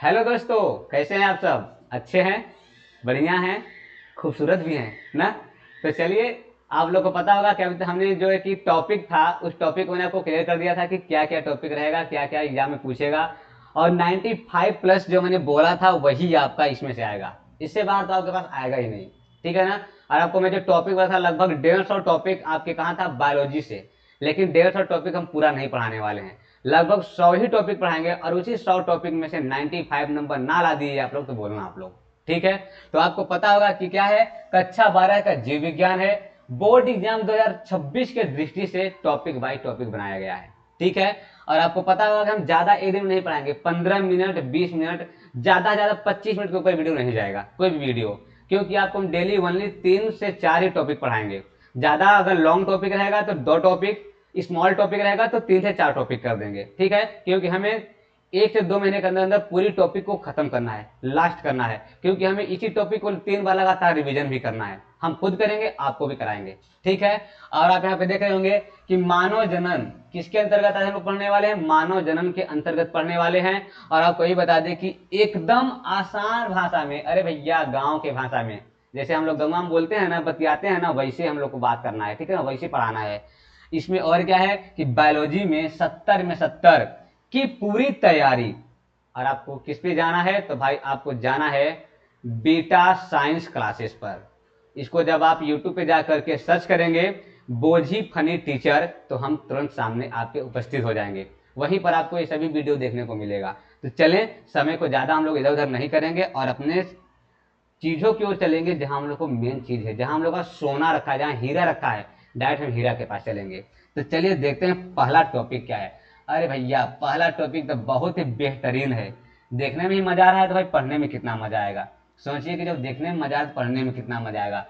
Hello दोस्तों, कैसे हैं आप सब? अच्छे हैं, बढ़िया हैं, खूबसूरत भी हैं ना। तो चलिए, आप लोग को पता होगा कि अभी हमने जो है कि टॉपिक था, उस टॉपिक को मैंने आपको क्लियर कर दिया था कि क्या क्या टॉपिक रहेगा, क्या क्या एग्जाम में पूछेगा। और 95 प्लस जो मैंने बोला था वही आपका इसमें से आएगा। इससे बाहर तो आपके पास आएगा ही नहीं। ठीक है ना। और आपको मैं जो टॉपिक बोला था, लगभग 150 टॉपिक आपके कहाँ था, बायोलॉजी से। लेकिन 150 टॉपिक हम पूरा नहीं पढ़ाने वाले हैं। लगभग 100 ही टॉपिक पढ़ाएंगे, और उसी 100 टॉपिक में से 95 नंबर ना ला दिए आप लोग तो बोलना आप लोग। ठीक है। तो आपको पता होगा कि क्या है, कक्षा 12 का जीव विज्ञान है। बोर्ड एग्जाम 2026 के दृष्टि से टॉपिक बाय टॉपिक बनाया गया है। ठीक है। और आपको पता होगा कि हम ज्यादा एक दिन में नहीं पढ़ाएंगे, 15 मिनट 20 मिनट, ज्यादा 25 मिनट के ऊपर वीडियो नहीं जाएगा कोई भी वीडियो। क्योंकि आपको हम डेली ओनली 3 से 4 ही टॉपिक पढ़ाएंगे। ज्यादा अगर लॉन्ग टॉपिक रहेगा तो 2 टॉपिक, स्मॉल टॉपिक रहेगा तो 3 से 4 टॉपिक कर देंगे। ठीक है। क्योंकि हमें 1 से 2 महीने के अंदर अंदर पूरी टॉपिक को खत्म करना है, लास्ट करना है। क्योंकि हमें इसी टॉपिक को 3 बार लगातार रिवीजन भी करना है। हम खुद करेंगे, आपको भी कराएंगे। ठीक है। और आप यहाँ पे देख रहे होंगे कि मानव जनन किसके अंतर्गत आज हम लोग पढ़ने वाले हैं, मानव जनन के अंतर्गत पढ़ने वाले हैं। और आपको ये बता दें कि एकदम आसान भाषा में, अरे भैया गांव के भाषा में, जैसे हम लोग गंगा में बोलते हैं ना, बतियाते हैं ना, वैसे हम लोग को बात करना है। ठीक है ना, वैसे पढ़ाना है। इसमें और क्या है कि बायोलॉजी में 70 में 70 की पूरी तैयारी। और आपको किस पे जाना है, तो भाई आपको जाना है बीटा साइंस क्लासेस पर। इसको जब आप यूट्यूब पे जा करके सर्च करेंगे बोझी फनी टीचर, तो हम तुरंत सामने आपके उपस्थित हो जाएंगे। वहीं पर आपको ये सभी वीडियो देखने को मिलेगा। तो चलें, समय को ज्यादा हम लोग इधर उधर नहीं करेंगे और अपने चीजों की ओर चलेंगे जहां हम लोग को मेन चीज है, जहां हम लोग का सोना रखा है, जहां हीरा रखा है। डायरेक्ट हम हीरा के पास चलेंगे। तो चलिए देखते हैं पहला टॉपिक क्या है। अरे भैया, पहला टॉपिक तो बहुत ही बेहतरीन है। देखने में ही मजा आ रहा है तो भाई पढ़ने में कितना मजा आएगा। सोचिए कि जब देखने में मजा आए तो पढ़ने में कितना मजा आएगा।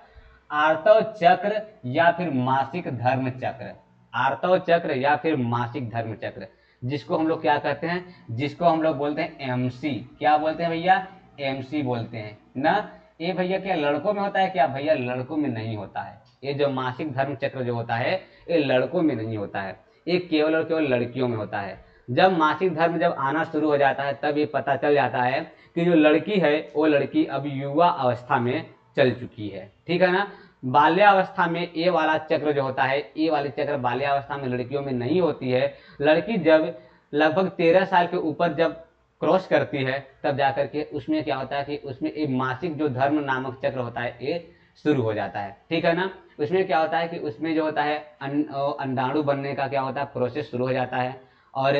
आर्तव चक्र या फिर मासिक धर्म चक्र। आर्तव चक्र या फिर मासिक धर्म चक्र, जिसको हम लोग क्या कहते हैं, जिसको हम लोग बोलते हैं एमसी। क्या बोलते हैं भैया? एमसी बोलते हैं ना। ये भैया क्या लड़कों में होता है क्या? भैया लड़कों में नहीं होता है। ये जो मासिक धर्म चक्र जो होता है, ये लड़कों में नहीं होता है। ये केवल और केवल लड़कियों में होता है। जब मासिक धर्म जब आना शुरू हो जाता है तब ये पता चल जाता है कि जो लड़की है वो लड़की अब युवा अवस्था में चल चुकी है। ठीक है ना। बाल्यावस्था में ये वाला चक्र जो होता है, ये वाली चक्र बाल्यावस्था में लड़कियों में नहीं होती है। लड़की जब लगभग 13 साल के ऊपर जब क्रॉस करती है तब जाकर के उसमें क्या होता है कि उसमें एक मासिक जो धर्म नामक चक्र होता है ये शुरू हो जाता है। ठीक है ना। उसमें क्या होता है कि उसमें जो होता है अंडाणु बनने का क्या होता है, प्रोसेस शुरू हो जाता है। और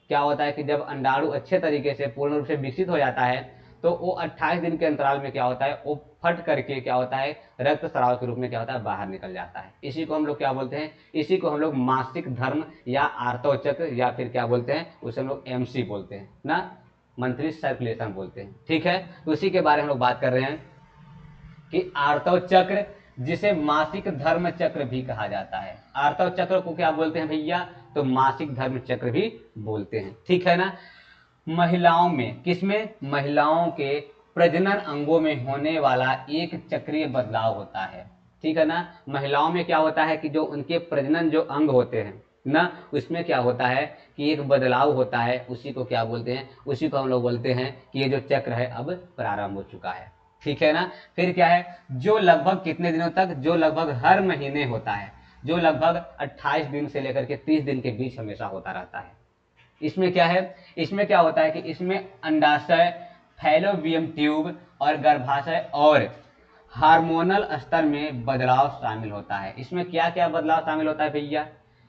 क्या होता है कि जब अंडाणु अच्छे तरीके से पूर्ण रूप से विकसित हो जाता है तो वो 28 दिन के अंतराल में क्या होता है, वो फट करके क्या होता है, रक्त स्राव के रूप में क्या होता है, बाहर निकल जाता है। इसी को हम लोग क्या बोलते हैं, इसी को हम लोग मासिक धर्म या आर्तव चक्र या फिर क्या बोलते हैं, उसे हम लोग एमसी बोलते हैं ना, मंथली सर्कुलेशन बोलते हैं। ठीक है। तो उसी के बारे में हम लोग बात कर रहे हैं कि आर्तव चक्र, जिसे मासिक धर्म चक्र भी कहा जाता है। आर्तव चक्र को क्या बोलते हैं भैया, तो मासिक धर्म चक्र भी बोलते हैं। ठीक है ना। महिलाओं में, किसमें, महिलाओं के प्रजनन अंगों में होने वाला एक चक्रीय बदलाव होता है। ठीक है ना। महिलाओं में क्या होता है कि जो उनके प्रजनन जो अंग होते हैं ना, उसमें क्या होता है कि एक बदलाव होता है। उसी को क्या बोलते हैं, उसी को हम लोग बोलते हैं कि ये जो चक्र है अब प्रारंभ हो चुका है। ठीक है ना। फिर क्या है, जो लगभग कितने दिनों तक, जो लगभग हर महीने होता है, जो लगभग 28 दिन से लेकर के 30 दिन के बीच हमेशा होता रहता है। इसमें क्या है, इसमें क्या होता है कि इसमें अंडाशय, फैलोपियन ट्यूब और गर्भाशय और हार्मोनल स्तर में बदलाव शामिल होता है। इसमें क्या क्या बदलाव शामिल होता है भैया,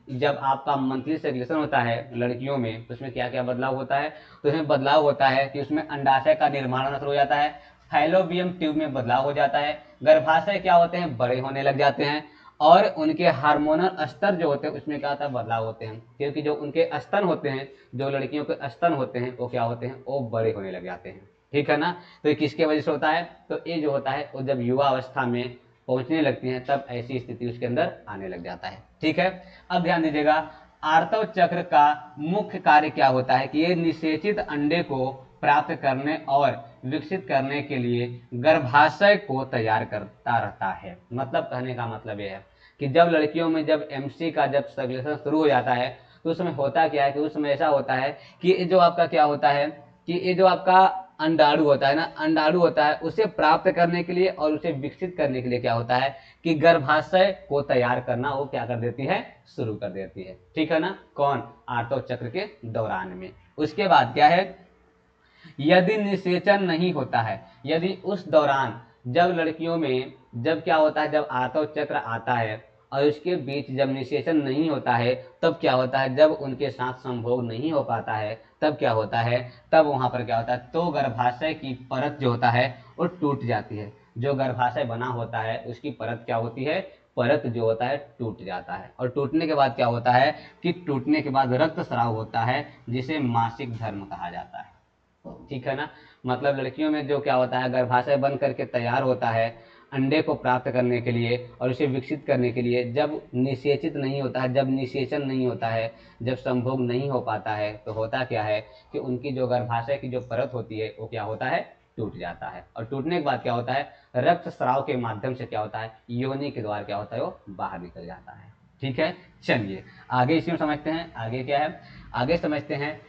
जब आपका मंथली सर्कुलेशन होता है लड़कियों में तो उसमें क्या क्या बदलाव होता है, तो उसमें बदलाव होता है कि उसमें अंडाशय का निर्माण होना शुरू हो जाता है, फैलोपियन ट्यूब में बदलाव हो जाता है, गर्भाशय क्या होते हैं, बड़े होने लग जाते हैं, और उनके हार्मोनल स्तर जो होते हैं उसमें क्या होता है, बदलाव होते हैं। क्योंकि जो उनके स्तन होते हैं, जो लड़कियों के स्तन होते हैं वो क्या होते हैं, वो बड़े होने लग जाते हैं। ठीक है ना। तो ये किसके वजह से होता है, तो ये जो होता है वो जब युवा अवस्था में पहुंचने लगती हैं तब ऐसी स्थिति उसके अंदर आने लग जाता है। ठीक है। अब ध्यान दीजिएगा, आर्तव चक्र का मुख्य कार्य क्या होता है कि ये निषेचित अंडे को प्राप्त करने और विकसित करने के लिए गर्भाशय को तैयार करता रहता है। मतलब कहने का मतलब यह है कि जब लड़कियों में जब एमसी का जब सर्कुलेशन शुरू हो जाता है तो उस समय होता क्या है कि उस समय ऐसा होता है कि जो आपका क्या होता है कि ये जो आपका अंडाणु होता है ना, अंडाणु होता है, उसे प्राप्त करने के लिए और उसे विकसित करने के लिए क्या होता है कि गर्भाशय को तैयार करना वो क्या कर देती है, शुरू कर देती है। ठीक है ना, कौन, आर्तव चक्र के दौरान में। उसके बाद क्या है, यदि निषेचन नहीं होता है, यदि उस दौरान जब लड़कियों में जब क्या होता है, जब आर्तव चक्र आता है और उसके बीच जब निषेचन नहीं होता है, तब क्या होता है, जब उनके साथ संभोग नहीं हो पाता है, तब क्या होता है, तब वहां पर क्या होता है, तो गर्भाशय की परत जो होता है वो टूट जाती है। जो गर्भाशय बना होता है उसकी परत क्या होती है, परत जो होता है टूट जाता है। और टूटने के बाद क्या होता है कि टूटने के बाद रक्तस्राव होता है, जिसे मासिक धर्म कहा जाता है। ठीक है ना, मतलब लड़कियों में जो क्या होता है, गर्भाशय बन करके तैयार होता है अंडे को प्राप्त करने के लिए और उसे विकसित करने के लिए, जब निषेचित नहीं होता है, जब निषेचन नहीं होता है, जब संभोग नहीं हो पाता है, तो होता क्या है कि उनकी जो गर्भाशय की जो परत होती है वो क्या होता है, टूट जाता है। और टूटने के बाद क्या होता है, रक्त स्राव के माध्यम से क्या होता है, योनि के द्वार क्या होता है, वो बाहर निकल जाता है। ठीक है, चलिए आगे इसमें समझते हैं, आगे क्या है, आगे समझते हैं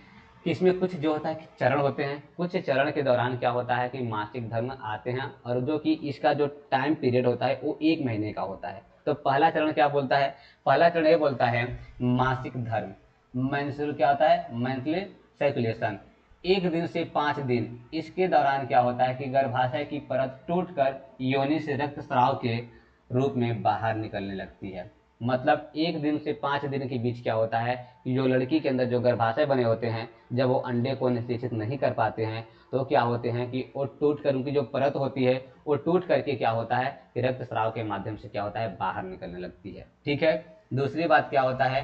कि इसमें कुछ जो होता है कि चरण होते हैं, कुछ चरण के दौरान क्या होता है कि मासिक धर्म आते हैं, और जो कि इसका जो टाइम पीरियड होता है वो 1 महीने का होता है। तो पहला चरण क्या बोलता है, पहला चरण ये बोलता है मासिक धर्म, मेंस्ट्रुअल क्या होता है, मंथली सर्कुलेशन, 1 दिन से 5 दिन, इसके दौरान क्या होता है कि गर्भाशय की परत टूटकर योनि से रक्त स्राव के रूप में बाहर निकलने लगती है। मतलब 1 दिन से 5 दिन के बीच क्या होता है कि जो लड़की के अंदर जो गर्भाशय बने होते हैं, जब वो अंडे को निषेचित नहीं कर पाते हैं, तो क्या होते हैं कि वो टूट कर, उनकी जो परत होती है वो टूट करके क्या होता है कि रक्त स्राव के माध्यम से क्या होता है, बाहर निकलने लगती है। ठीक है, दूसरी बात क्या होता है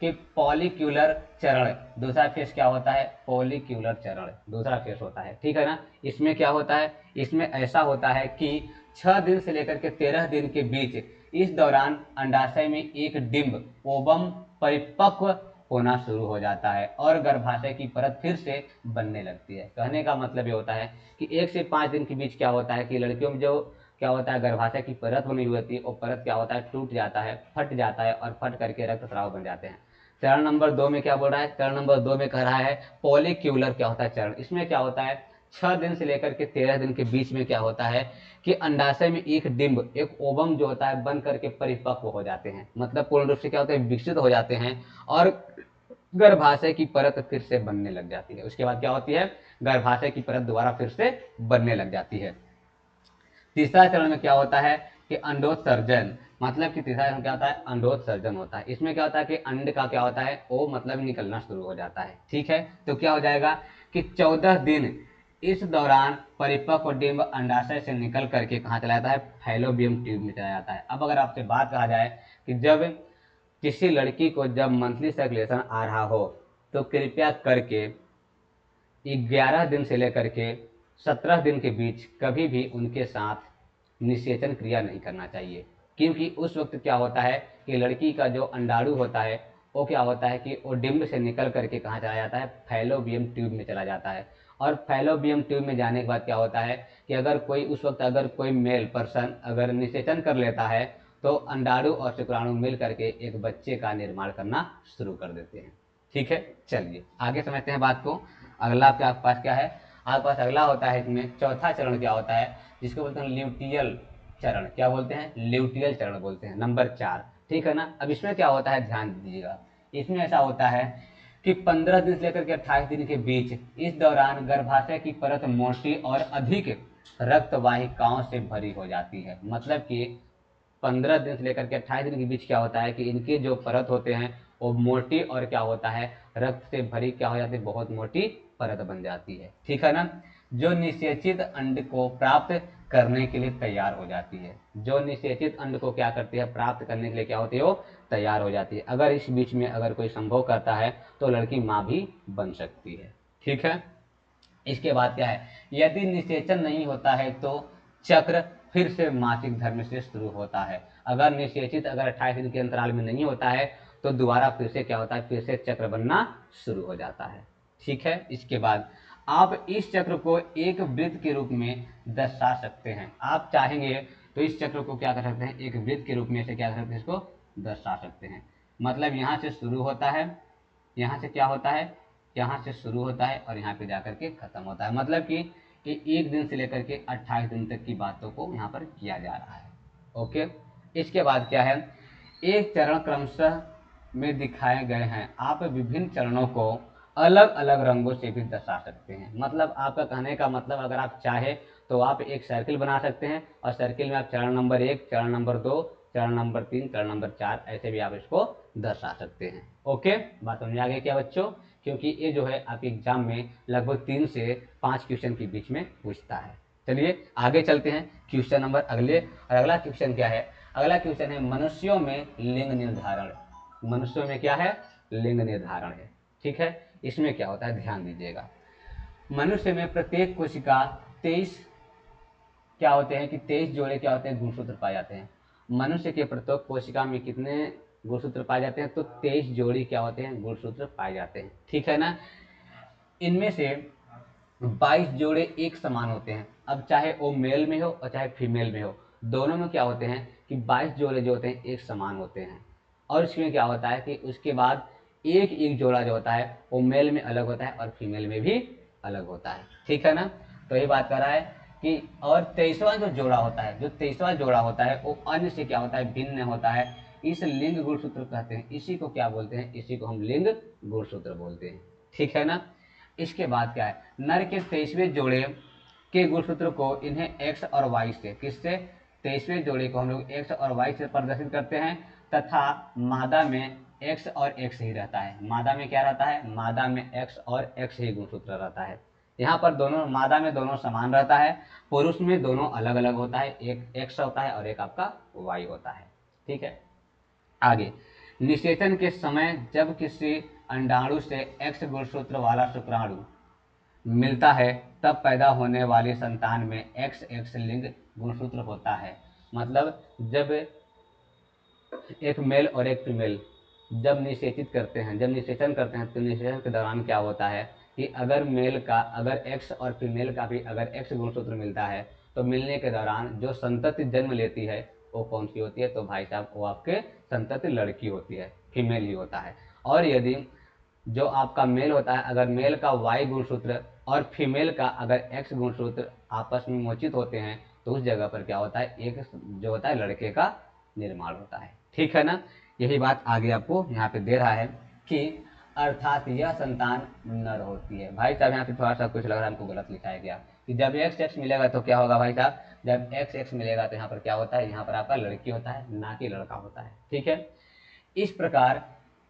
कि पॉलिक्यूलर चरण, दूसरा फेस क्या होता है, पॉलिक्यूलर चरण दूसरा फेस होता है। ठीक है ना, इसमें क्या होता है, इसमें ऐसा होता है कि 6 दिन से लेकर के 13 दिन के बीच, इस दौरान अंडाशय में एक डिंब ओवम परिपक्व होना शुरू हो जाता है और गर्भाशय की परत फिर से बनने लगती है। कहने का मतलब ये होता है कि 1 से 5 दिन के बीच क्या होता है कि लड़कियों में जो क्या होता है, गर्भाशय की परत बनी हुई होती है, वो परत क्या होता है, टूट जाता है, फट जाता है और फट करके रक्तस्राव बन जाते हैं। चरण नंबर 2 में क्या बोल रहा है, चरण नंबर 2 में कह रहा है पॉलिक्यूलर क्या होता है चरण। इसमें क्या होता है, 6 दिन से लेकर के 13 दिन के बीच में क्या होता है कि अंडाशय में एक डिंब, एक ओवम जो होता है बन करके परिपक्व हो जाते हैं, मतलब पूर्ण रूप से क्या होता है, विकसित हो जाते हैं और गर्भाशय की परत फिर से बनने लग जाती है। उसके बाद क्या होती है, गर्भाशय की परत दोबारा फिर से बनने लग जाती है। तीसरा चरण में क्या होता है कि अंडोत्सर्जन, मतलब कि तीसरा चरण क्या होता है, अंडोत्सर्जन होता है। इसमें क्या होता है कि अंड का क्या होता है, वो मतलब निकलना शुरू हो जाता है। ठीक है, तो क्या हो जाएगा कि 14 दिन, इस दौरान परिपक्व डिंब अंडाशय से निकल करके कहाँ चला जाता है, फैलोबियम ट्यूब में चला जाता है। अब अगर आपसे बात कहा जाए कि जब किसी लड़की को जब मंथली सर्कुलेशन आ रहा हो, तो कृपया करके 11 दिन से लेकर के 17 दिन के बीच कभी भी उनके साथ निषेचन क्रिया नहीं करना चाहिए, क्योंकि उस वक्त क्या होता है कि लड़की का जो अंडाणु होता है वो क्या होता है कि वो डिंब से निकल करके कहाँ चला जाता है, फैलोबियम ट्यूब में चला जाता है। और फैलोबियम ट्यूब में जाने के बाद क्या होता है कि अगर कोई उस वक्त अगर कोई मेल पर्सन अगर निषेचन कर लेता है, तो अंडाणु और शुक्राणु मिल करके एक बच्चे का निर्माण करना शुरू कर देते हैं। ठीक है, चलिए आगे समझते हैं बात को। अगला आपके पास क्या है, आपके पास अगला होता है, इसमें चौथा चरण क्या होता है, जिसको बोलते हैं ल्यूटियल चरण। क्या बोलते हैं, ल्यूटियल चरण बोलते हैं, नंबर 4। ठीक है ना, अब इसमें क्या होता है, ध्यान दीजिएगा। इसमें ऐसा होता है कि 15 दिन से लेकर के 28 दिन के बीच, इस दौरान गर्भाशय की परत मोटी और अधिक रक्त वाहिकाओं से भरी हो जाती है। मतलब कि 15 दिन से लेकर के 28 दिन के बीच क्या होता है कि इनके जो परत होते हैं वो मोटी और क्या होता है, रक्त से भरी क्या हो जाती है, बहुत मोटी परत बन जाती है। ठीक है ना, जो निषेचित अंड को प्राप्त करने के लिए तैयार हो जाती है, जो निषेचित अंड को क्या करती है, प्राप्त करने के लिए क्या होती है, वो तैयार हो जाती है। अगर इस बीच में अगर कोई संभोग करता है तो लड़की माँ भी बन सकती है। ठीक है, इसके बाद क्या है, यदि निषेचन नहीं होता है तो चक्र फिर से मासिक धर्म से शुरू होता है। अगर निषेचित अगर 28 दिन के अंतराल में नहीं होता है तो दोबारा फिर से क्या होता है, फिर से चक्र बनना शुरू हो जाता है। ठीक है, इसके बाद आप इस चक्र को एक वृत्त के रूप में दर्शा सकते हैं। आप चाहेंगे तो इस चक्र को क्या कर सकते हैं, एक वृत्त के रूप में से क्या कर सकते हैं, इसको दर्शा सकते हैं। मतलब यहाँ से शुरू होता है, यहाँ से क्या होता है, यहाँ से शुरू होता है और यहाँ पे जाकर के खत्म होता है। मतलब कि ये 1 दिन से लेकर के 28 दिन तक की बातों को यहाँ पर किया जा रहा है। ओके, इसके बाद क्या है, एक चरण क्रमशः में दिखाए गए हैं। आप विभिन्न चरणों को अलग अलग रंगों से भी दर्शा सकते हैं। मतलब आपका कहने का मतलब, अगर आप चाहे तो आप एक सर्किल बना सकते हैं और सर्किल में आप चरण नंबर 1, चरण नंबर 2, चरण नंबर 3, चरण नंबर 4 ऐसे भी आप इसको दर्शा सकते हैं। ओके, बात समझ आ गई क्या बच्चों? क्योंकि ये जो है आपके एग्जाम में लगभग 3 से 5 क्वेश्चन के बीच में पूछता है। चलिए आगे चलते हैं क्वेश्चन नंबर अगले। और अगला क्वेश्चन क्या है? अगला क्वेश्चन है मनुष्यों में लिंग निर्धारण। मनुष्यों में क्या है? लिंग निर्धारण है। ठीक है, इसमें क्या होता है ध्यान दीजिएगा। मनुष्य में प्रत्येक कोशिका 23 क्या होते हैं कि 23 जोड़े क्या होते हैं गुणसूत्र पाए जाते हैं। मनुष्य के प्रत्येक कोशिका में कितने गुणसूत्र पाए जाते हैं? तो 23 जोड़ी क्या होते हैं गुणसूत्र पाए जाते हैं। ठीक है ना, इनमें से 22 जोड़े एक समान होते हैं। अब चाहे वो मेल में हो और चाहे फीमेल में हो, दोनों में क्या होते हैं कि 22 जोड़े जो होते हैं एक समान होते हैं। और इसमें क्या होता है कि उसके बाद एक एक जोड़ा जो होता है वो मेल में अलग होता है और फीमेल में भी अलग होता है। ठीक है ना, तो ये बात कर रहा है कि और 23वां जो जोड़ा होता है, जो 23वां जोड़ा होता है वो अन्य से क्या होता है भिन्न होता है। इस लिंग गुणसूत्र कहते हैं। इसी को क्या बोलते हैं? इसी को हम लिंग गुणसूत्र बोलते हैं। ठीक है ना, इसके बाद क्या है, नर के 23वें जोड़े के गुणसूत्र को इन्हें एक्स और वाई से, किससे? 23वें जोड़े को हम लोग एक्स और वाई से प्रदर्शित करते हैं, तथा मादा में एक्स और एक्स ही रहता है। मादा में क्या रहता है? मादा में एक्स और एक्स ही गुणसूत्र रहता है। यहाँ पर दोनों मादा में दोनों समान रहता है, पुरुष में दोनों अलग अलग होता है, एक एक्स होता है और एक आपका वाई होता है। ठीक है, आगे, निषेचन के समय जब किसी अंडाणु से एक्स गुणसूत्र वाला शुक्राणु मिलता है तब पैदा होने वाली संतान में एक्स एक्स लिंग गुणसूत्र होता है। मतलब जब एक मेल और एक फीमेल जब निषेचित करते हैं, जब निषेचन करते हैं, तो निषेचन के दौरान क्या होता है कि अगर मेल का, अगर एक्स और फीमेल का भी अगर एक्स गुणसूत्र मिलता है तो मिलने के दौरान जो संतति जन्म लेती है वो कौन सी होती है? तो भाई साहब वो आपके संतति लड़की होती है, फीमेल ही होता है। और यदि जो आपका मेल होता है, अगर मेल का वाई गुणसूत्र और फीमेल का अगर एक्स गुणसूत्र आपस में मोचित होते हैं तो उस जगह पर क्या होता है? एक जो होता है लड़के का निर्माण होता है। ठीक है ना, यही बात आगे आपको यहाँ पे दे रहा है कि अर्थात यह संतान नर होती है। भाई साहब यहाँ पे थोड़ा सा कुछ लग रहा है हमको गलत लिखा है क्या, कि जब एक्स एक्स मिलेगा तो क्या होगा भाई साहब? जब एक्स एक्स मिलेगा तो यहाँ पर क्या होता है? यहाँ पर आपका लड़की होता है, ना कि लड़का होता है। ठीक है, इस प्रकार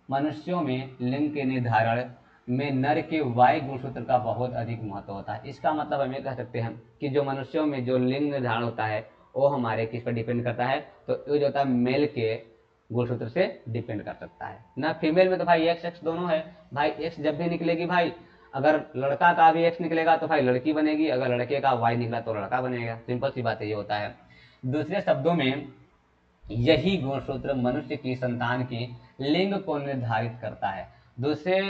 मनुष्यों में लिंग के निर्धारण में नर के वाई गुणसूत्र का बहुत अधिक महत्व होता है। इसका मतलब हम ये कह सकते हैं कि जो मनुष्यों में जो लिंग निर्धारण होता है वो हमारे किस पर डिपेंड करता है? तो ये जो होता है मेल के गुणसूत्र से डिपेंड कर सकता है ना। फीमेल में तो भाई एक्स एक्स दोनों है। भाई एक्स जब भी निकलेगी भाई, अगर लड़का का भी एक्स निकलेगा तो भाई लड़की बनेगी, अगर लड़के का वाई निकला तो लड़का बनेगा। सिंपल सी बात है, ये होता है। दूसरे शब्दों में यही गुणसूत्र मनुष्य की संतान की लिंग को निर्धारित करता है। दूसरे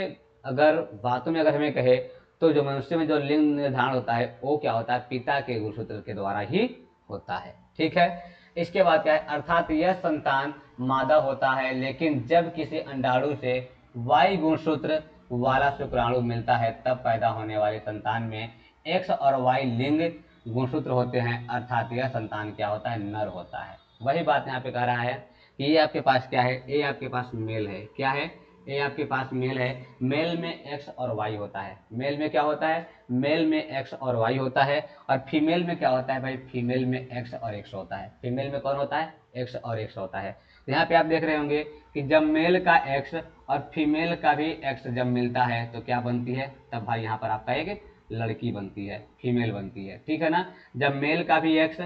अगर बातों में अगर हमें कहे तो जो मनुष्य में जो लिंग निर्धारण होता है वो क्या होता है? पिता के गुणसूत्र के द्वारा ही होता है। ठीक है, इसके बाद क्या है? अर्थात यह संतान मादा होता है, लेकिन जब किसी अंडाणु से वाई गुणसूत्र वाला शुक्राणु मिलता है तब पैदा होने वाली संतान में एक्स और वाई लिंग गुणसूत्र होते हैं। अर्थात यह संतान क्या होता है? नर होता है। वही बात यहाँ पे कह रहा है कि ये आपके पास क्या है? ये आपके पास मेल है। क्या है? ये आपके पास मेल है। मेल में एक्स और वाई होता है। मेल में क्या होता है? मेल में एक्स और वाई होता है। और फीमेल में क्या होता है भाई? फीमेल में एक्स और एक्स होता है। फीमेल में कौन होता है? एक्स और एक्स होता है। तो यहाँ पे आप देख रहे होंगे कि जब मेल का एक्स और फीमेल का भी एक्स जब मिलता है तो क्या बनती है? तब भाई यहाँ पर आपका एक लड़की बनती है, फीमेल बनती है। ठीक है ना, जब मेल का भी एक्स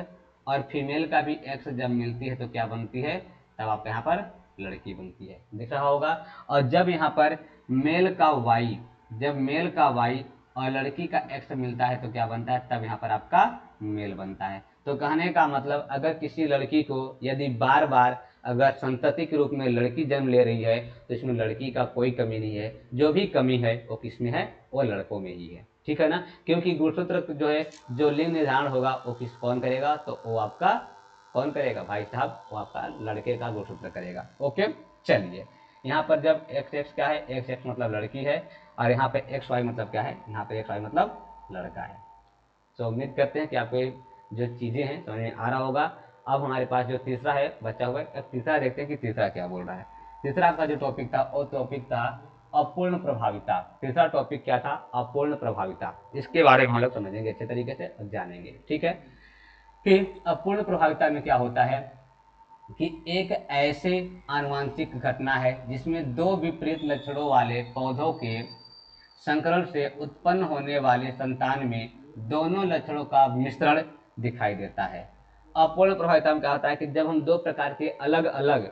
और फीमेल का भी एक्स जब मिलती है तो क्या बनती है? तब आपके यहाँ पर लड़की बनती है। दिख रहा होगा। और जब यहाँ पर मेल का वाई, जब मेल का वाई और लड़की का एक्स मिलता है तो क्या बनता है? तब यहाँ पर आपका मेल बनता है। तो कहने का मतलब अगर किसी लड़की को यदि बार बार अगर संतति के रूप में लड़की जन्म ले रही है तो इसमें लड़की का कोई कमी नहीं है। जो भी कमी है वो किसमें है? वो लड़कों में ही है। ठीक है ना, क्योंकि गुणसूत्र जो है, जो लिंग निर्धारण होगा वो किस कौन करेगा? तो वो आपका कौन करेगा भाई साहब? वो आपका लड़के का गुणसूत्र करेगा। ओके, चलिए यहाँ पर जब एक्स एक्स क्या है, एक्स एक्स मतलब लड़की है, और यहाँ पे एक्स वाई मतलब क्या है, यहाँ पे एक्स वाई मतलब लड़का है। तो उम्मीद करते हैं कि आपको जो चीज़ें हैं समझ में आ रहा होगा। अब हमारे पास जो तीसरा है बचा हुआ है, अब तीसरा देखते हैं कि तीसरा क्या बोल रहा है। तीसरा आपका जो टॉपिक था वो टॉपिक था अपूर्ण प्रभाविता। तीसरा टॉपिक क्या था, अपूर्ण प्रभाविता। इसके बारे में हम लोग समझेंगे अच्छे तरीके से और जानेंगे, ठीक है। कि अपूर्ण प्रभाविता में क्या होता है कि एक ऐसे आनुवांशिक घटना है जिसमें दो विपरीत लक्षणों वाले पौधों के संकरण से उत्पन्न होने वाले संतान में दोनों लक्षणों का मिश्रण दिखाई देता है। अपूर्ण प्रभाविता में क्या होता है कि जब हम दो प्रकार के अलग अलग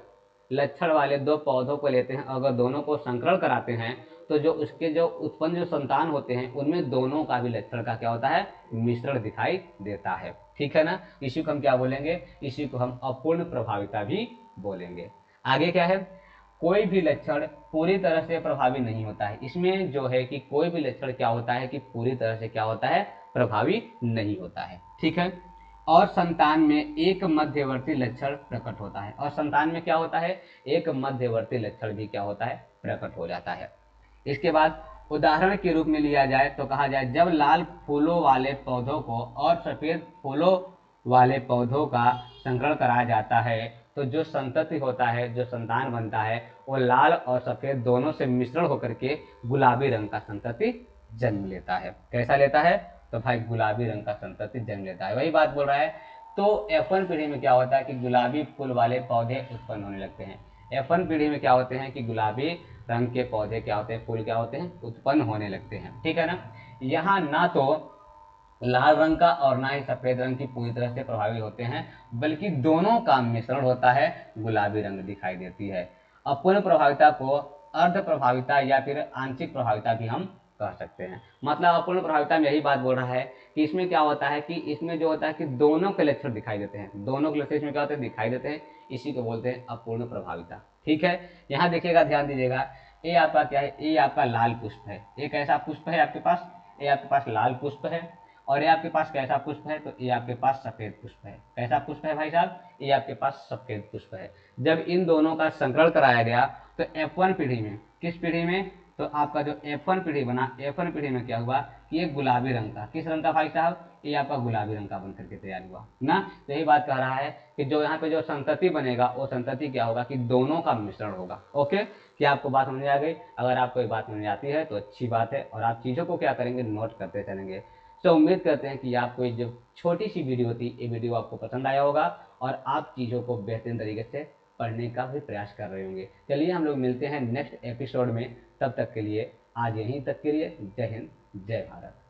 लक्षण वाले दो पौधों को लेते हैं, अगर दोनों को संकरण कराते हैं तो जो उसके जो उत्पन्न जो संतान होते हैं उनमें दोनों का भी लक्षण का क्या होता है, मिश्रण दिखाई देता है, ठीक है ना। इसी को हम क्या बोलेंगे, इसी को हम अपूर्ण प्रभाविता भी बोलेंगे। आगे क्या है, कोई भी लक्षण पूरी तरह से प्रभावी नहीं होता है। इसमें जो है कि कोई भी लक्षण क्या होता है कि पूरी तरह से क्या होता है, प्रभावी नहीं होता है, ठीक है। और संतान में एक मध्यवर्ती लक्षण प्रकट होता है, और संतान में क्या होता है, एक मध्यवर्ती लक्षण भी क्या होता है, प्रकट हो जाता है। इसके बाद उदाहरण के रूप में लिया जाए तो कहा जाए जब लाल फूलों वाले पौधों को और सफेद फूलों वाले पौधों का संकरण कराया जाता है तो जो संतति होता है, जो संतान बनता है, वो लाल और सफेद दोनों से मिश्रण होकर के गुलाबी रंग का संतति जन्म लेता है। कैसा लेता है, तो भाई गुलाबी रंग का संतति जन्म लेता है। वही बात बोल रहा है। तो F1 पीढ़ी में क्या होता है कि गुलाबी फूल वाले पौधे उत्पन्न होने लगते हैं। F1 पीढ़ी में क्या होते हैं कि गुलाबी रंग के पौधे क्या होते हैं, फूल क्या होते हैं, उत्पन्न होने लगते हैं, ठीक है ना। यहाँ ना तो लाल रंग का और ना ही सफेद रंग की पूरी तरह से प्रभावी होते हैं, बल्कि दोनों का मिश्रण होता है, गुलाबी रंग दिखाई देती है। अपूर्ण प्रभाविता को अर्ध प्रभाविता या फिर आंशिक प्रभाविता भी हम कह सकते हैं। मतलब अपूर्ण प्रभाविता में यही बात बोल रहा है कि इसमें क्या होता है कि इसमें जो होता है कि दोनों के लक्षण दिखाई देते हैं, दोनों के लक्षण इसमें क्या होते हैं, दिखाई देते हैं। इसी को बोलते हैं अपूर्ण प्रभाविता, ठीक है। यहाँ देखिएगा, ध्यान दीजिएगा, ये आपका क्या है, ये आपका लाल पुष्प है, एक ऐसा पुष्प है आपके पास, ये आपके पास लाल पुष्प है, और ये आपके पास कैसा पुष्प है, तो ये आपके पास सफेद पुष्प है। कैसा पुष्प है भाई साहब, ये आपके पास सफेद पुष्प है। जब इन दोनों का संकरण कराया गया तो F1 पीढ़ी में, किस पीढ़ी में, तो आपका जो F1 पीढ़ी बना, F1 पीढ़ी में क्या हुआ कि ये गुलाबी रंग का, किस रंग का भाई साहब, ये आपका गुलाबी रंग का बनकर के तैयार हुआ ना। तो यही बात कह रहा है कि जो यहाँ पे जो संतति बनेगा वो संतति क्या होगा कि दोनों का मिश्रण होगा। ओके, क्या आपको बात समझ आ गई? अगर आपको ये बात समझ आती है तो अच्छी बात है, और आप चीज़ों को क्या करेंगे, नोट करते चलेंगे। तो उम्मीद करते हैं कि आपको ये जो छोटी सी वीडियो थी, ये वीडियो आपको पसंद आया होगा और आप चीज़ों को बेहतरीन तरीके से पढ़ने का भी प्रयास कर रहे होंगे। चलिए हम लोग मिलते हैं नेक्स्ट एपिसोड में, तब तक के लिए आज यहीं तक के लिए जय हिंद, जय भारत।